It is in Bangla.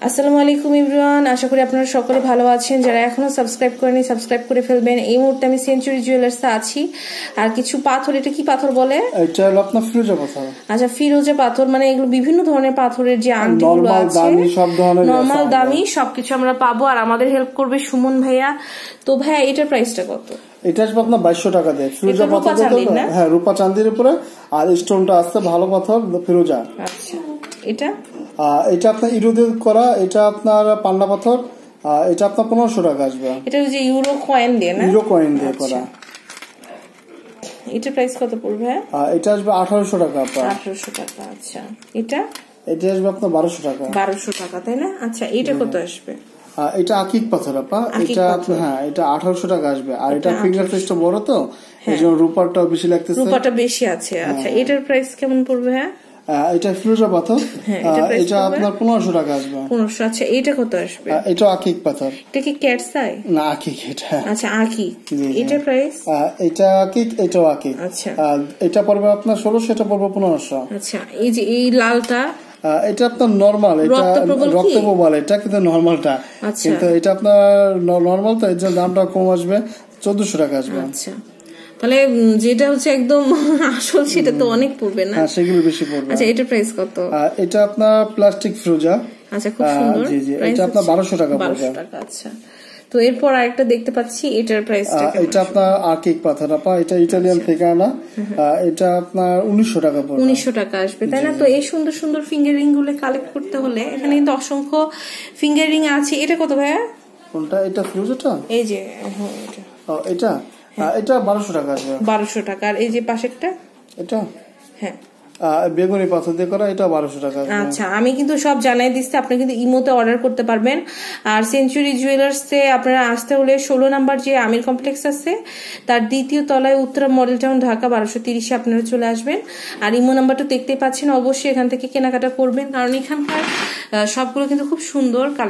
আসসালামু আলাইকুম এভরিওয়ান, আশা করি আপনারা সকলে ভালো আছেন। যারা এখনো সাবস্ক্রাইব করেনি সাবস্ক্রাইব করে ফেলবেন। এই মুহূর্তে আমি সেঞ্চুরি জুয়েলার্সে আছি আর কিছু পাথর, এটা কি পাথর বলে? এটা হলো আপনার ফিরোজা পাথর। আচ্ছা, ফিরোজা পাথর মানে এগুলো বিভিন্ন ধরনের পাথরের যে আংটিগুলো আছে, নরমাল দামি সবকিছু আমরা পাবো। আর আমাদের হেল্প করবে সুমন ভাইয়া। তো ভাইয়া এটার প্রাইসটা কত? এটা আসবে আপনার 2200 টাকা দিয়ে। ফিরোজা পাথর, হ্যাঁ রূপা চাঁদির উপরে, আর স্টোনটা আসছে ভালো পাথর ফিরোজা। আচ্ছা, এটা এটা আপনার ইউরো দিয়ে করা, এটা আপনার পান্না পাথর, এটা আপনার 1500 টাকা আসবে। এটা যে ইউরো কয়েন দিয়ে না? ইউরো কয়েন দিয়ে করা। এটার প্রাইস কত পড়বে? এটা আসবে 1800 টাকা আপনার। 1800 টাকা। আচ্ছা, এটা আসবে আপনার 1200 টাকা। 1200 টাকা, তাই না? আচ্ছা, এটা কত আসবে? এটা আকিক পাথর আপা, এটা হ্যাঁ এটা 1800 টাকা আসবে। আর এটা ফিঙ্গার সাইজটা বড় তো এইজন্য রূপারটা বেশি লাগতেছে, রূপাটা বেশি আছে। আচ্ছা, এটার প্রাইস কেমন পড়বে? হ্যাঁ এটা ফিরোজা পাথর, এটা আপনার 1500 টাকা আসবে। 1500। আচ্ছা, এটা কত আসবে? এটা আকিক পাথর। এটা কি ক্যাটস আই? না, আকিক এটা। আচ্ছা, আকিক। এটার প্রাইস? এটা আকিক, এটাও আকিক। আচ্ছা, এটা পড়বে আপনার 1600, এটা পড়বে 1500। আচ্ছা, এই যে এই লালটা এটা আপনার নরমাল, এটা রক্তপ্রবাল, এটা কিন্তু নরমালটা, কিন্তু এটা আপনার নরমাল তো এর জন্য দামটা কম আসবে, 1400 টাকা আসবে। আচ্ছা, তাহলে যেটা হচ্ছে একদম আসল সেটা তো অনেক পড়বে না? হ্যাঁ, সেগুলো বেশি পড়বে। আচ্ছা, এটার প্রাইস কত? এটা আপনার প্লাস্টিক ফিরোজা। আচ্ছা, খুব সুন্দর। জি জি, এটা আপনার 1200 টাকা পড়বে। 1200 টাকা। আচ্ছা, তো এরপর আরেকটা দেখতে পাচ্ছি, এটার প্রাইসটা কেমন? এটা আপনার আকিক পাথর আপা, এটা ইতালিয়ান থেকে আনা, এটা আপনার 1900 টাকা পড়বে। 1900 টাকা আসবে, তাই না? তো এই সুন্দর সুন্দর ফিঙ্গারিং গুলো কালেক্ট করতে হলে এখানে কিন্তু অসংখ্য ফিঙ্গারিং আছে। এটা কত ভাইয়া? কোনটা? এটা ফিরোজাটা, এই যে এটা এটা 1200 টাকা আসবে। 1200 টাকা। আর এই যে পাশেরটা এটা, হ্যাঁ বেগুনি পাথর দিয়ে করা, এটা 1200 টাকা। আচ্ছা, আমি কিন্তু সব জানাই দিচ্ছি, আপনি কিন্তু ইমোতে অর্ডার করতে পারবেন। আর সেঞ্চুরি জুয়েলার্সে আপনারা আসতে হলে 16 নাম্বার যে আমির কমপ্লেক্স আছে তার দ্বিতীয় তলায় উত্তরা মডেল টাউন ঢাকা 1230-এ আপনারা চলে আসবেন। আর ইমো নাম্বারটা দেখতে পাচ্ছেন, অবশ্যই এখান থেকে কেনাকাটা করবেন, কারণ এখানকার সবগুলো কিন্তু খুব সুন্দর।